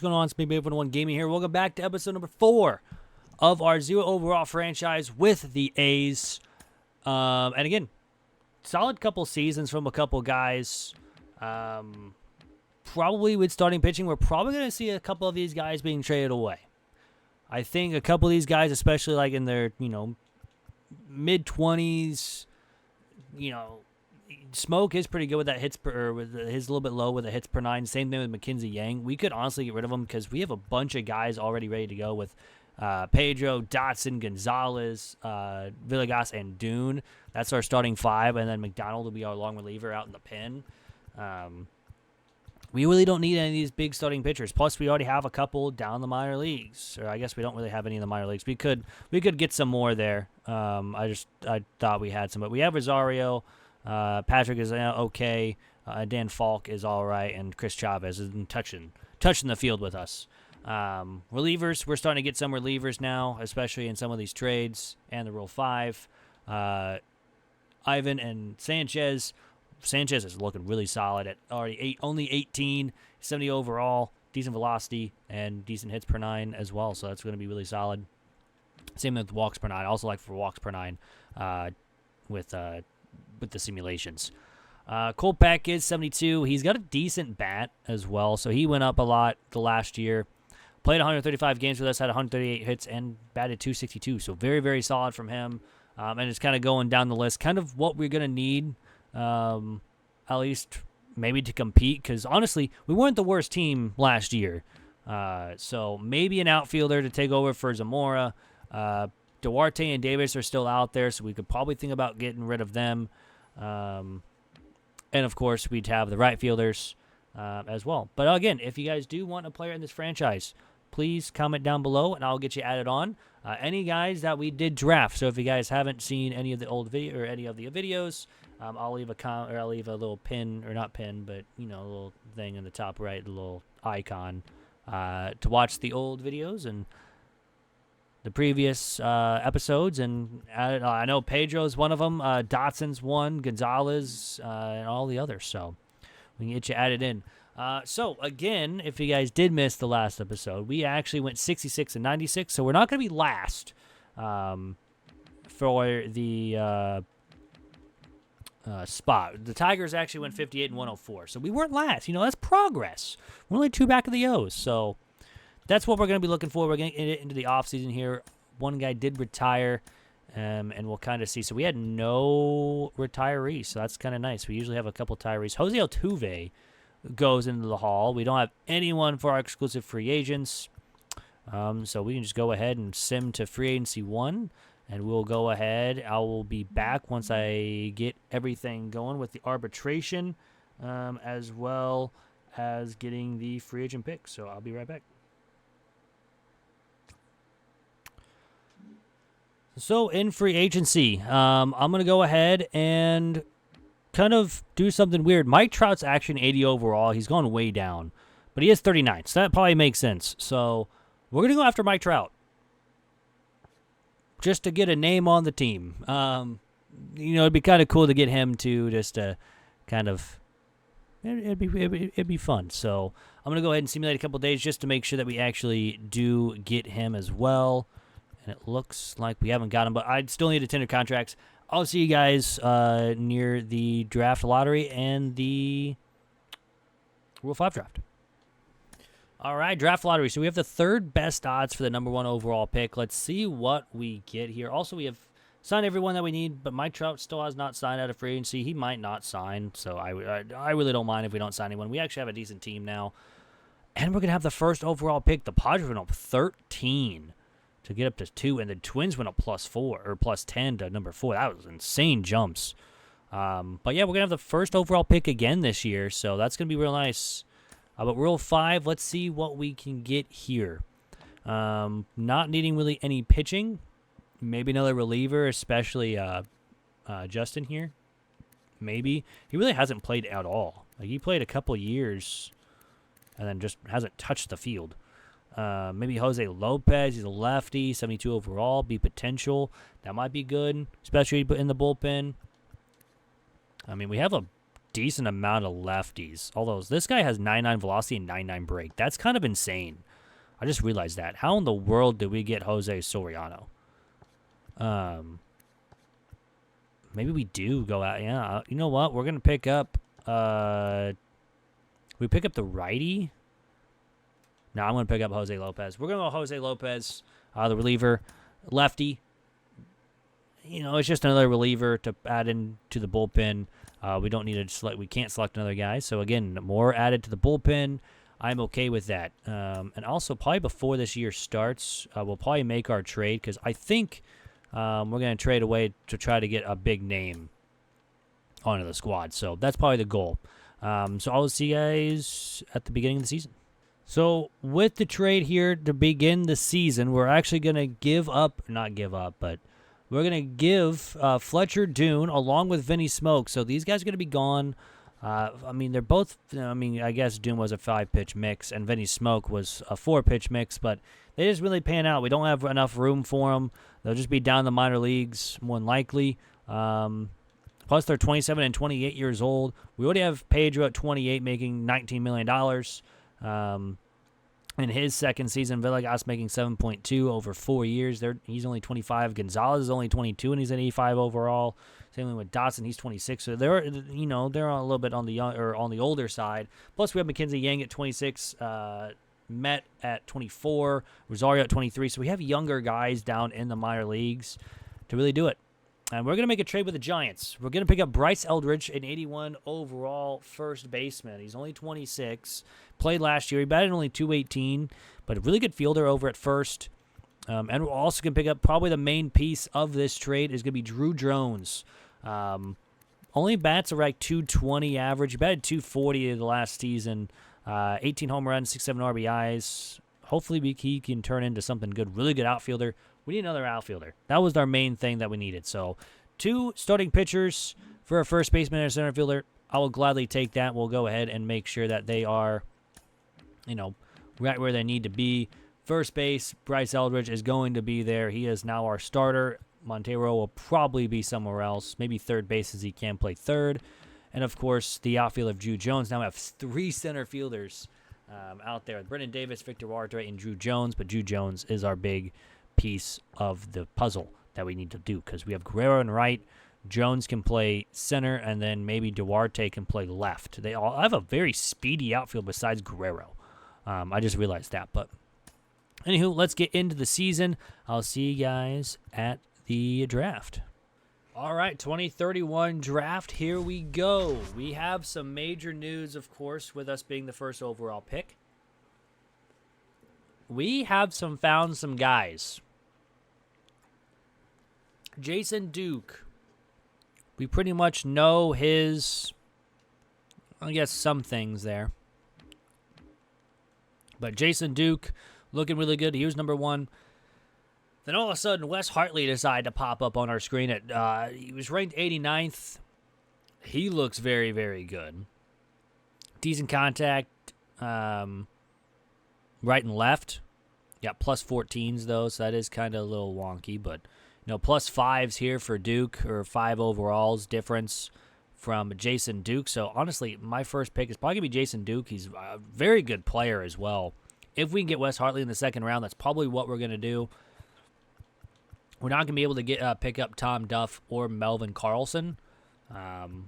going on? It's me, Big101 Gaming here. Welcome back to episode number 4 of our Zero Overall franchise with the A's. And again, solid couple seasons from a couple guys. Probably with starting pitching, we're probably going to see a couple of these guys being traded away. I think a couple of these guys, especially like in their, mid-20s, Smoke is pretty good with that hits per, or with his a little bit low with the hits per 9. Same thing with Mackenzie Yang. We could honestly get rid of him because we have a bunch of guys already ready to go with Pedro, Dotson, Gonzalez, Villegas, and Dune. That's our starting 5, and then McDonald will be our long reliever out in the pen. We really don't need any of these big starting pitchers. Plus, we already have a couple down the minor leagues. Or I guess we don't really have any in the minor leagues. We could get some more there. I thought we had some, but we have Rosario. Patrick is okay. Dan Falk is all right, and Chris Chavez is touching the field with us. Relievers, we're starting to get some relievers now, especially in some of these trades and the Rule 5. Ivan and Sanchez. Sanchez is looking really solid at already only 18, 70 overall, decent velocity, and decent hits per 9 as well, so that's going to be really solid. Same with walks per 9. I also like for walks per 9 with the simulations. Cole Peck is 72. He's got a decent bat as well, so he went up a lot the last year. Played 135 games with us, had 138 hits, and batted .262, so very, very solid from him. And it's kind of going down the list, kind of what we're going to need, at least maybe to compete, because honestly, we weren't the worst team last year. So maybe an outfielder to take over for Zamora. Duarte and Davis are still out there, so we could probably think about getting rid of them. And, of course, we'd have the right fielders as well. But, again, if you guys do want a player in this franchise, please comment down below, and I'll get you added on. Any guys that we did draft, so if you guys haven't seen any of the old video or any of the videos, I'll leave a little pin, or not pin, but, a little thing in the top right, a little icon to watch the old videos and the previous episodes, and I know Pedro's one of them, Dotson's one, Gonzalez, and all the others, so we can get you added in. So, again, if you guys did miss the last episode, we actually went 66 and 96, so we're not going to be last for the spot. The Tigers actually went 58 and 104, so we weren't last. That's progress. We're only 2 back of the O's, so that's what we're going to be looking for. We're going to get into the offseason here. One guy did retire, and we'll kind of see. So we had no retirees, so that's kind of nice. We usually have a couple retirees. Jose Altuve goes into the Hall. We don't have anyone for our exclusive free agents, so we can just go ahead and sim to free agency 1, and we'll go ahead. I will be back once I get everything going with the arbitration, as well as getting the free agent pick. So I'll be right back. So, in free agency, I'm going to go ahead and kind of do something weird. Mike Trout's actually an 80 overall. He's gone way down, but he is 39, so that probably makes sense. So, we're going to go after Mike Trout just to get a name on the team. It'd be kind of cool to get him to just kind of, it'd be fun. So, I'm going to go ahead and simulate a couple days just to make sure that we actually do get him as well. And it looks like we haven't got him, but I still need to tender contracts. I'll see you guys near the draft lottery and the Rule 5 draft. All right, draft lottery. So we have the third best odds for the number 1 overall pick. Let's see what we get here. Also, we have signed everyone that we need, but Mike Trout still has not signed out of free agency. He might not sign, so I really don't mind if we don't sign anyone. We actually have a decent team now. And we're going to have the first overall pick. The Padres went up 13. To get up to 2, and the Twins went up +4 or +10 to number 4. That was insane jumps. But yeah, we're gonna have the first overall pick again this year, so that's gonna be real nice. But Rule 5, let's see what we can get here. Not needing really any pitching, maybe another reliever, especially Justin here. Maybe he really hasn't played at all. Like he played a couple years, and then just hasn't touched the field. Maybe Jose Lopez. He's a lefty, 72 overall. Be potential. That might be good, especially in the bullpen. I mean, we have a decent amount of lefties. Although this guy has 99 velocity and 99 break. That's kind of insane. I just realized that. How in the world did we get Jose Soriano? Maybe we do go out. Yeah, you know what? We're gonna pick up. We pick up the righty. No, I'm gonna pick up Jose Lopez. We're gonna go Jose Lopez, the reliever, lefty. You know, it's just another reliever to add into the bullpen. We don't need to select. We can't select another guy. So again, more added to the bullpen. I'm okay with that. And also, probably before this year starts, we'll probably make our trade because I think we're going to trade away to try to get a big name onto the squad. So that's probably the goal. So I'll see you guys at the beginning of the season. So with the trade here to begin the season, we're actually going to not give up, but we're going to give Fletcher Dune along with Vinny Smoke. So these guys are going to be gone. I mean, they're both, I guess Dune was a 5-pitch mix and Vinny Smoke was a 4-pitch mix, but they just really pan out. We don't have enough room for them. They'll just be down in the minor leagues, more than likely. Plus, they're 27 and 28 years old. We already have Pedro at 28 making $19 million. In his second season, Villegas making 7.2 over 4 years. He's only 25. Gonzalez is only 22, and he's at 85 overall. Same thing with Dotson, he's 26. So they're a little bit on the young or on the older side. Plus, we have Mackenzie Yang at 26, Met at 24, Rosario at 23. So we have younger guys down in the minor leagues to really do it. And we're going to make a trade with the Giants. We're going to pick up Bryce Eldridge, an 81 overall first baseman. He's only 26. Played last year. He batted only .218, but a really good fielder over at first. And we're also going to pick up probably the main piece of this trade is going to be Drew Jones. Only bats are like .220 average. He batted .240 the last season. 18 home runs, 6-7 RBIs. Hopefully he can turn into something good. Really good outfielder. We need another outfielder. That was our main thing that we needed. So 2 starting pitchers for a first baseman and a center fielder. I will gladly take that. We'll go ahead and make sure that they are, right where they need to be. First base, Bryce Eldridge is going to be there. He is now our starter. Montero will probably be somewhere else. Maybe third base as he can play third. And, of course, the outfield of Drew Jones. Now we have 3 center fielders out there. Brendan Davis, Victor Wardre, and Drew Jones. But Drew Jones is our big piece of the puzzle that we need to do because we have Guerrero in right. Jones can play center, and then maybe Duarte can play left. They all have a very speedy outfield besides Guerrero. I just realized that. But anywho, let's get into the season. I'll see you guys at the draft. All right, 2031 draft, here we go. We have some major news, of course, with us being the first overall pick. We have found some guys. Jason Duke. We pretty much know his, I guess, some things there. But Jason Duke looking really good. He was number 1. Then all of a sudden, Wes Hartley decided to pop up on our screen. He was ranked 89th. He looks very, very good. Decent contact, right and left. Got plus 14s, though, so that is kind of a little wonky. But, plus 5s here for Duke, or 5 overalls difference from Jason Duke. So, honestly, my first pick is probably going to be Jason Duke. He's a very good player as well. If we can get Wes Hartley in the second round, that's probably what we're going to do. We're not going to be able to pick up Tom Duff or Melvin Carlson.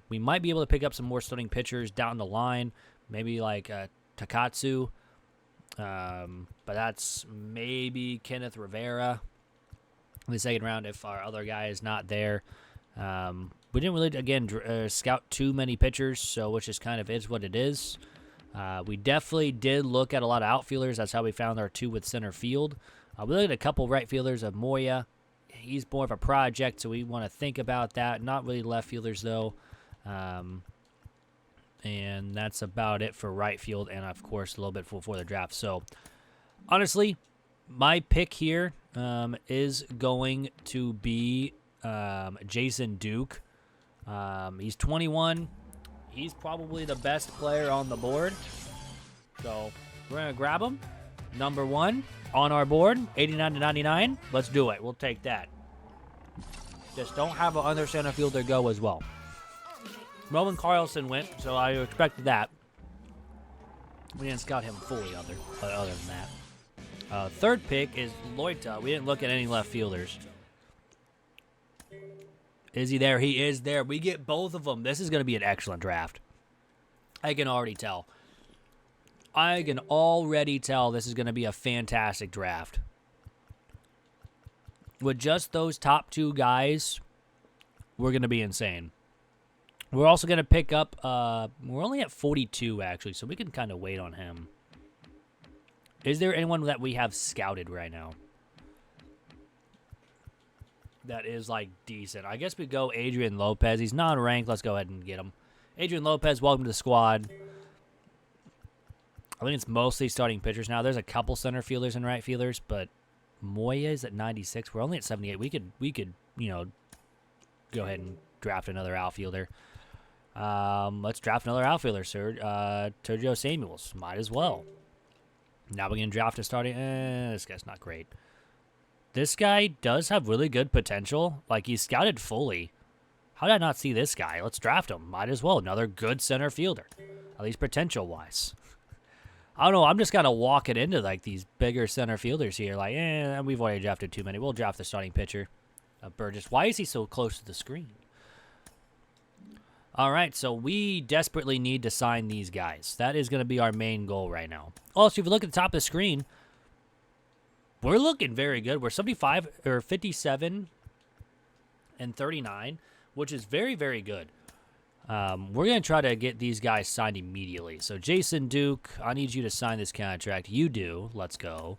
We might be able to pick up some more starting pitchers down the line, maybe like Takatsu. But that's maybe Kenneth Rivera in the second round if our other guy is not there. We didn't really, again, scout too many pitchers, so which is kind of is what it is. We definitely did look at a lot of outfielders. That's how we found our 2 with center field. We looked at a couple right fielders of Moya. He's more of a project, so we want to think about that. Not really left fielders, though. And that's about it for right field and, of course, a little bit before the draft. So, honestly, my pick here is going to be Jason Duke. He's 21. He's probably the best player on the board. So, we're going to grab him. Number 1 on our board, 89 to 99. Let's do it. We'll take that. Just don't have an under center fielder go as well. Roman Carlson went, so I expected that. We didn't scout him fully other than that. Third pick is Loita. We didn't look at any left fielders. Is he there? He is there. We get both of them. This is going to be an excellent draft. I can already tell. I can already tell this is going to be a fantastic draft. With just those top two guys, we're going to be insane. We're also going to pick up, we're only at 42, actually, so we can kind of wait on him. Is there anyone that we have scouted right now that is, like, decent? I guess we go Adrian Lopez. He's non-ranked. Let's go ahead and get him. Adrian Lopez, welcome to the squad. I think it's mostly starting pitchers now. There's a couple center fielders and right fielders, but Moya is at 96. We're only at 78. We could, you know, go ahead and draft another outfielder. Let's draft another outfielder, sir. Sergio Samuels. Might as well. Now we're going to draft a starting. This guy's not great. This guy does have really good potential. Like, he's scouted fully. How did I not see this guy? Let's draft him. Might as well. Another good center fielder. At least potential-wise. I don't know. I'm just kind of walking into, like, these bigger center fielders here. Like, we've already drafted too many. We'll draft the starting pitcher. Burgess. Why is he so close to the screen? All right, so we desperately need to sign these guys. That is going to be our main goal right now. Also, if you look at the top of the screen, we're looking very good. We're 75 or 57 and 39, which is very, very good. We're going to try to get these guys signed immediately. So, Jason Duke, I need you to sign this contract. You do. Let's go.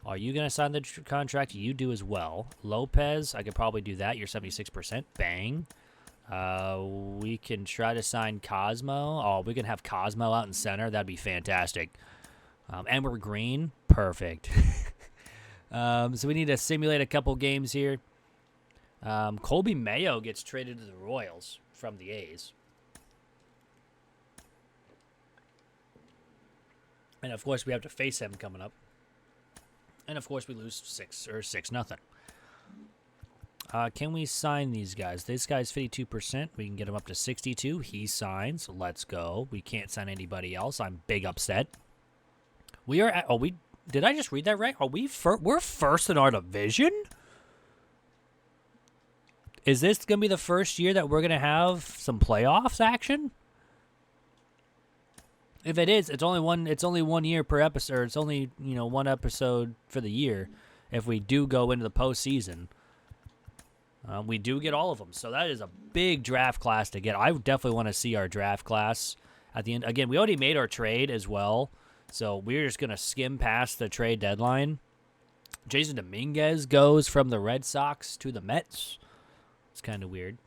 Are you going to sign the contract? You do as well. Lopez, I could probably do that. You're 76%. Bang. We can try to sign Cosmo. Oh, we can have Cosmo out in center. That'd be fantastic. Amber Green. Perfect. So we need to simulate a couple games here. Colby Mayo gets traded to the Royals from the A's. And, of course, we have to face him coming up. And, of course, we lose 6-0. Can we sign these guys? This guy's 52%. We can get him up to 62. He signs. Let's go. We can't sign anybody else. I'm big upset. We are at... Oh, did I just read that right? We're first in our division? Is this going to be the first year that we're going to have some playoffs action? If it is, it's only one year per episode. Or it's only, one episode for the year. If we do go into the postseason, we do get all of them. So that is a big draft class to get. I definitely want to see our draft class at the end. Again, we already made our trade as well. So we're just going to skim past the trade deadline. Jason Dominguez goes from the Red Sox to the Mets. It's kind of weird.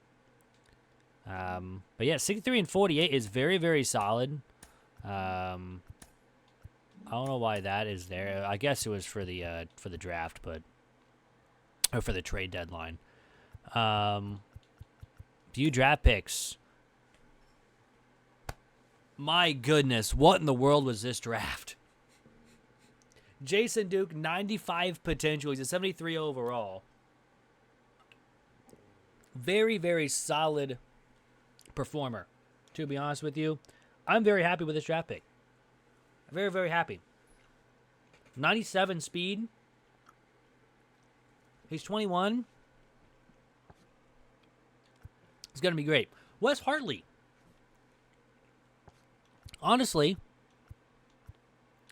But yeah, 63 and 48 is very, very solid. I don't know why that is there. I guess it was for the draft, or for the trade deadline. Few draft picks. My goodness, what in the world was this draft? Jason Duke, 95 potential. He's a 73 overall. Very, very solid performer, to be honest with you. I'm very happy with this draft pick. Very, very happy. 97 speed. He's 21. It's going to be great. Wes Hartley, honestly,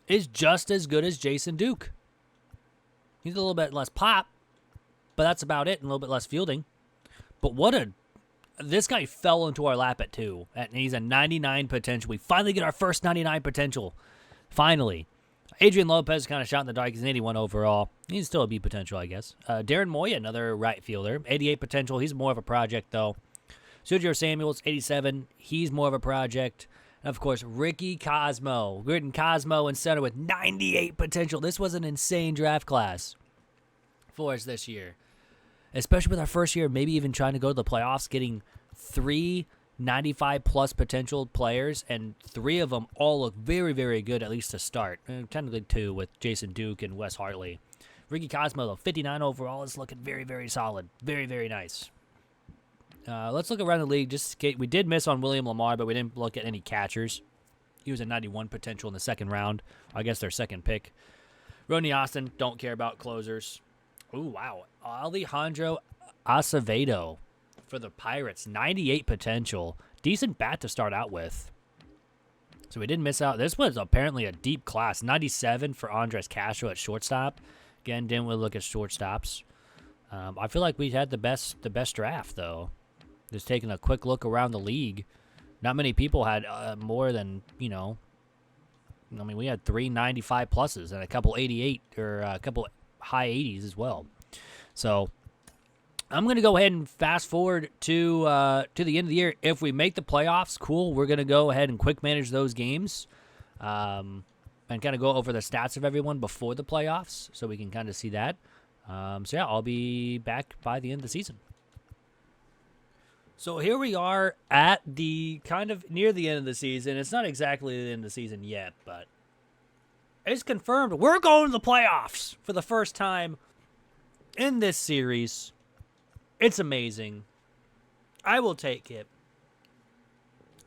is just as good as Jason Duke. He's a little bit less pop, but that's about it, and a little bit less fielding. But this guy fell into our lap at 2, and he's a 99 potential. We finally get our first 99 potential. Finally. Adrian Lopez kind of shot in the dark. He's an 81 overall. He's still a B potential, I guess. Darren Moya, another right fielder. 88 potential. He's more of a project, though. Sergio Samuels, 87. He's more of a project. And, of course, Ricky Cosmo. We're getting Cosmo in center with 98 potential. This was an insane draft class for us this year. Especially with our first year, maybe even trying to go to the playoffs, getting 3 95-plus potential players, and 3 of them all look very, very good, at least to start. Technically 2 with Jason Duke and Wes Hartley. Ricky Cosmo, though, 59 overall, is looking very, very solid. Very, very nice. Let's look around the league. We did miss on William Lamar, but we didn't look at any catchers. He was a 91 potential in the second round. I guess their second pick. Rodney Austin, don't care about closers. Ooh, wow. Alejandro Acevedo for the Pirates, 98 potential. Decent bat to start out with. So we didn't miss out. This was apparently a deep class. 97 for Andres Castro at shortstop. Again, didn't really look at shortstops. I feel like we had the best draft, though. Just taking a quick look around the league. Not many people had more than, we had 3 95 pluses and a couple 88 or a couple high 80s as well. So I'm going to go ahead and fast forward to the end of the year. If we make the playoffs, cool. We're going to go ahead and quick manage those games and kind of go over the stats of everyone before the playoffs so we can kind of see that. I'll be back by the end of the season. So here we are at the kind of near the end of the season. It's not exactly the end of the season yet, but it's confirmed we're going to the playoffs for the first time in this series. It's amazing. I will take it.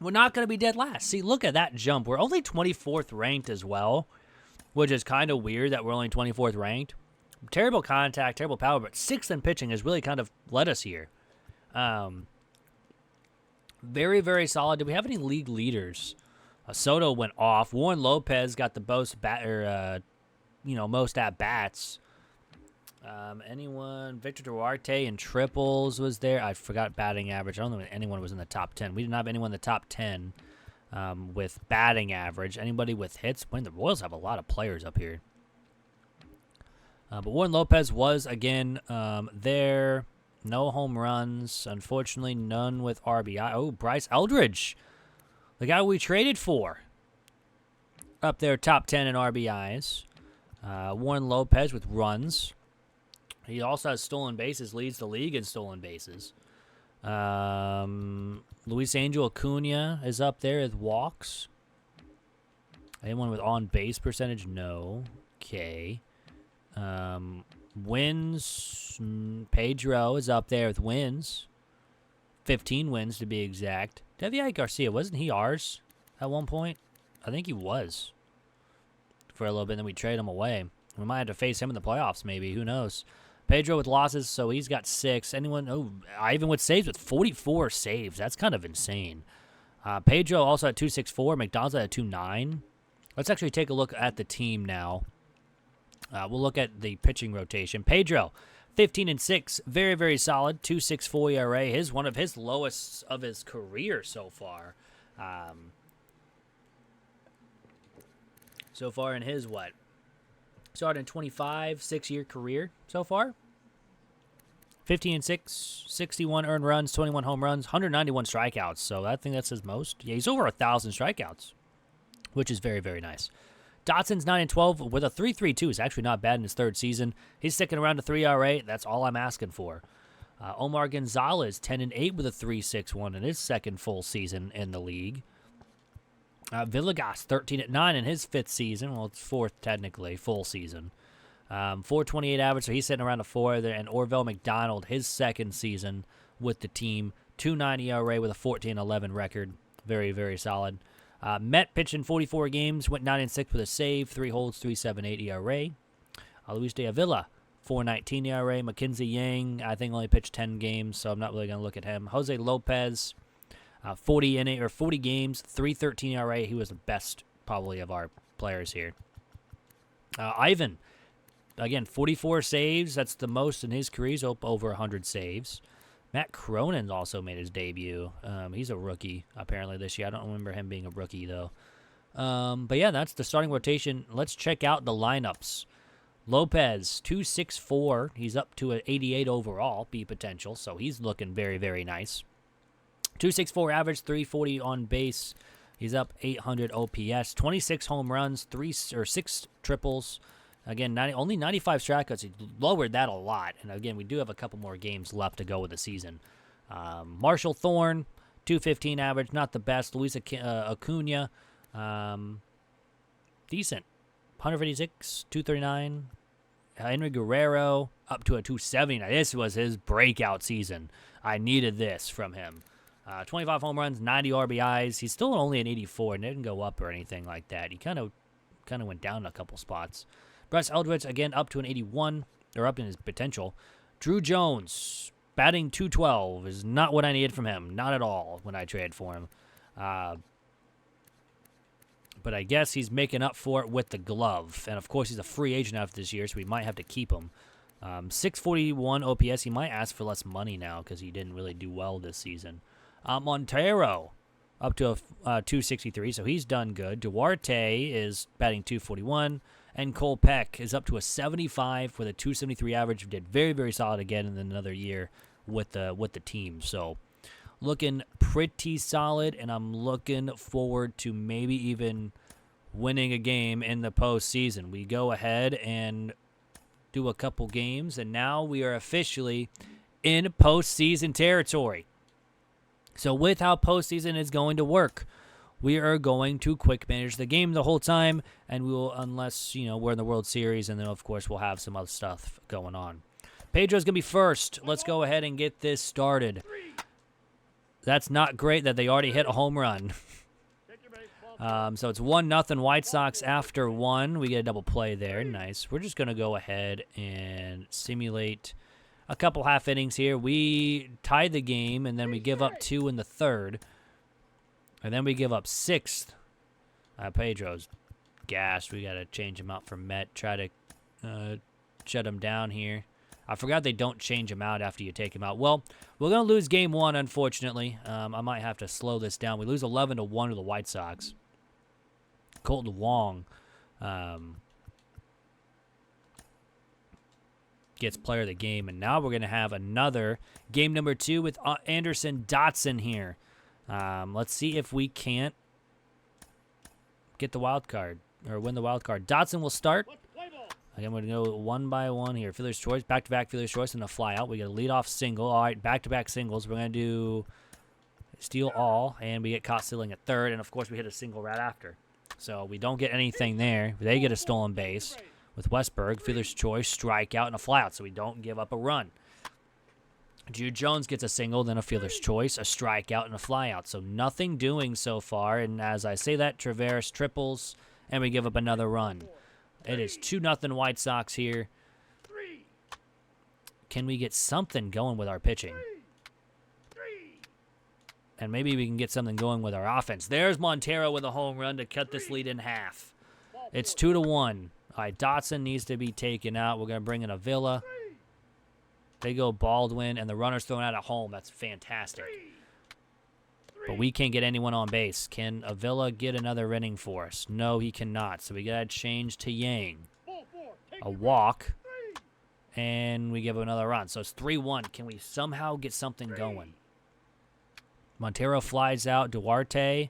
We're not going to be dead last. See, look at that jump. We're only 24th ranked as well, which is kind of weird that we're only 24th ranked. Terrible contact, terrible power, but 6th in pitching has really kind of led us here. Very, very solid. Did we have any league leaders? Soto went off. Warren Lopez got the most most at bats. Anyone? Victor Duarte in triples was there. I forgot batting average. I don't think anyone was in the top 10. We didn't have anyone in the top 10 with batting average. Anybody with hits? The Royals have a lot of players up here. But Warren Lopez was, again, there. No home runs. Unfortunately, none with RBI. Oh, Bryce Eldridge, the guy we traded for. Up there, top 10 in RBIs. Warren Lopez with runs. He also has stolen bases, leads the league in stolen bases. Luis Angel Acuna is up there with walks. Anyone with on-base percentage? No. Okay. Wins, Pedro is up there with wins. 15 wins to be exact. Deviate Garcia, wasn't he ours at one point? I think he was for a little bit, and then we trade him away. We might have to face him in the playoffs, maybe. Who knows? Pedro with losses, so he's got 6. Anyone? Oh, Ivan with saves with 44 saves. That's kind of insane. Pedro also at 264. McDonald's at 29. Let's actually take a look at the team now. We'll look at the pitching rotation. Pedro, 15-6, very, very solid. 2.64 ERA. One of his lowest of his career so far. So far in his started in 25, 6-year career so far. 15-6, 61 earned runs, 21 home runs, 191 strikeouts. So I think that's his most. Yeah, he's over 1,000 strikeouts, which is very, very nice. Dotson's 9-12 with a 3.32 is actually not bad in his third season. He's sticking around to 3 ERA. That's all I'm asking for. Omar Gonzalez 10-8 with a 3.61 in his second full season in the league. Villegas 13-9 in his 5th season. Well, it's 4th technically, full season. 4.28 average, so he's sitting around a 4 there. And Orville McDonald, his second season with the team, 2.90 ERA with a 14-11 record. Very, very solid. Met pitched in 44 games, went 9-6 with a save, 3 holds, 3.78 ERA. Luis de Avila, 4.19 ERA. Mackenzie Yang, I think only pitched 10 games, so I'm not really going to look at him. Jose Lopez, 40 games, 3.13 ERA. He was the best probably of our players here. Ivan, again, 44 saves. That's the most in his career. He's over 100 saves. Matt Cronin also made his debut. He's a rookie, apparently, this year. I don't remember him being a rookie, though. But, yeah, that's the starting rotation. Let's check out the lineups. Lopez, 2.64. He's up to an 88 overall, B potential, so he's looking very, very nice. 2.64 average, 340 on base. He's up 800 OPS, 26 home runs, 6 triples. Again, only 95 strikeouts. He lowered that a lot. And again, we do have a couple more games left to go with the season. Marshall Thorne, 215 average, not the best. Luis Acuna, decent. 156, 239. Henry Guerrero up to a 270. Now, this was his breakout season. I needed this from him. 25 home runs, 90 RBIs. He's still only an 84 and didn't go up or anything like that. He kind of went down a couple spots. Bryce Eldridge, again, up to an 81, or up in his potential. Drew Jones, batting 212, is not what I needed from him. Not at all when I traded for him. But I guess he's making up for it with the glove. And, of course, he's a free agent after this year, so we might have to keep him. 641 OPS. He might ask for less money now because he didn't really do well this season. Montero up to a 263, so he's done good. Duarte is batting 241. And Cole Peck is up to a 75 with a 273 average. Did very, very solid again in another year with the team. So looking pretty solid, and I'm looking forward to maybe even winning a game in the postseason. We go ahead and do a couple games, and now we are officially in postseason territory. So with how postseason is going to work, we are going to quick manage the game the whole time, and we will, unless, we're in the World Series, and then, of course, we'll have some other stuff going on. Pedro's going to be first. Let's go ahead and get this started. That's not great that they already hit a home run. So it's 1-0 White Sox after 1. We get a double play there. Nice. We're just going to go ahead and simulate a couple half innings here. We tie the game, and then we give up 2 in the third. And then we give up 6th. Pedro's gassed. We got to change him out for Met. Try to shut him down here. I forgot they don't change him out after you take him out. Well, we're going to lose game 1, unfortunately. I might have to slow this down. We lose 11-1 to the White Sox. Colton Wong gets player of the game. And now we're going to have another game number 2 with Anderson Dotson here. Let's see if we can't get the wild card or win the wild card. Dotson will start. Again, we're going to go one by one here. Fielder's choice, back-to-back fielder's choice, and a fly out. We get a leadoff single. All right, back-to-back singles. We're going to do steal all, and we get caught stealing at third, and, of course, we hit a single right after. So we don't get anything there. They get a stolen base with Westberg, fielder's choice, strikeout, and a fly out, so we don't give up a run. Jude Jones gets a single, then a fielder's choice, a strikeout, and a fly out. So nothing doing so far, and as I say that, Traveris triples, and we give up another run. It is 2-0 White Sox here. Can we get something going with our pitching? And maybe we can get something going with our offense. There's Montero with a home run to cut this lead in half. It's 2-1. All right, Dotson needs to be taken out. We're going to bring in Avila. They go Baldwin, and the runner's thrown out at home. That's fantastic. But we can't get anyone on base. Can Avila get another inning for us? No, he cannot. So we got to change to Yang. A walk. And we give him another run. So it's 3-1. Can we somehow get something going? Montero flies out. Duarte.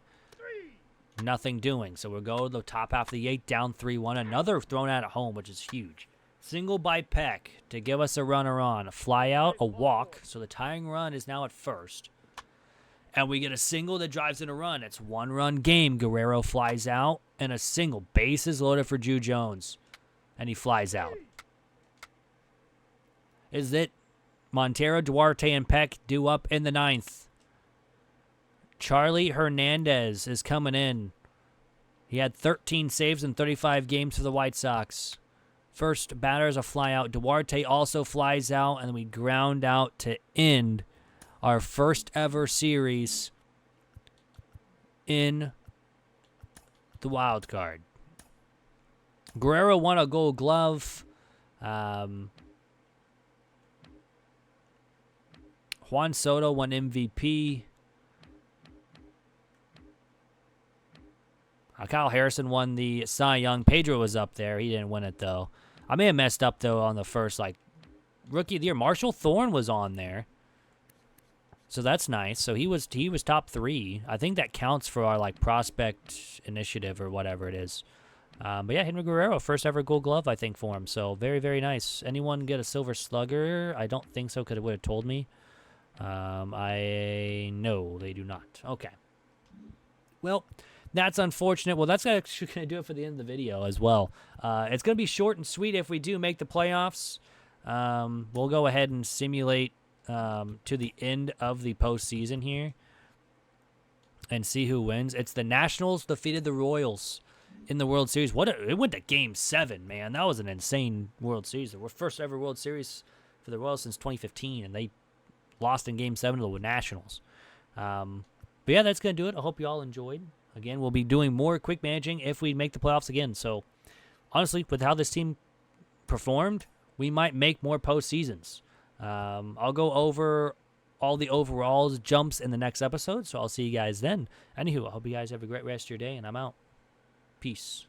Nothing doing. So we'll go to the top half of the 8, down 3-1. Another thrown out at home, which is huge. Single by Peck to give us a runner on. A fly out, a walk. So the tying run is now at first. And we get a single that drives in a run. It's 1-run game. Guerrero flies out, and a single. Bases loaded for Jude Jones. And he flies out. Is it Montero, Duarte, and Peck due up in the 9th? Charlie Hernandez is coming in. He had 13 saves in 35 games for the White Sox. First batter is a fly out. Duarte also flies out, and we ground out to end our first ever series in the wild card. Guerrero won a Gold Glove. Juan Soto won MVP. Kyle Harrison won the Cy Young. Pedro was up there. He didn't win it, though. I may have messed up, though, on the first, Rookie of the Year. Marshall Thorne was on there. So that's nice. So he was top 3. I think that counts for our prospect initiative or whatever it is. But yeah, Henry Guerrero, first ever Gold Glove, I think, for him. So very, very nice. Anyone get a Silver Slugger? I don't think so, because it would have told me. No, they do not. Okay. Well, That's unfortunate. Well, that's actually going to do it for the end of the video as well. It's going to be short and sweet if we do make the playoffs. We'll go ahead and simulate to the end of the postseason here and see who wins. It's the Nationals defeated the Royals in the World Series. It went to Game 7, man. That was an insane World Series. The first ever World Series for the Royals since 2015, and they lost in Game 7 to the Nationals. But yeah, that's going to do it. I hope you all enjoyed. Again, we'll be doing more quick managing if we make the playoffs again. So, honestly, with how this team performed, we might make more postseasons. I'll go over all the overalls jumps in the next episode, so I'll see you guys then. Anywho, I hope you guys have a great rest of your day, and I'm out. Peace.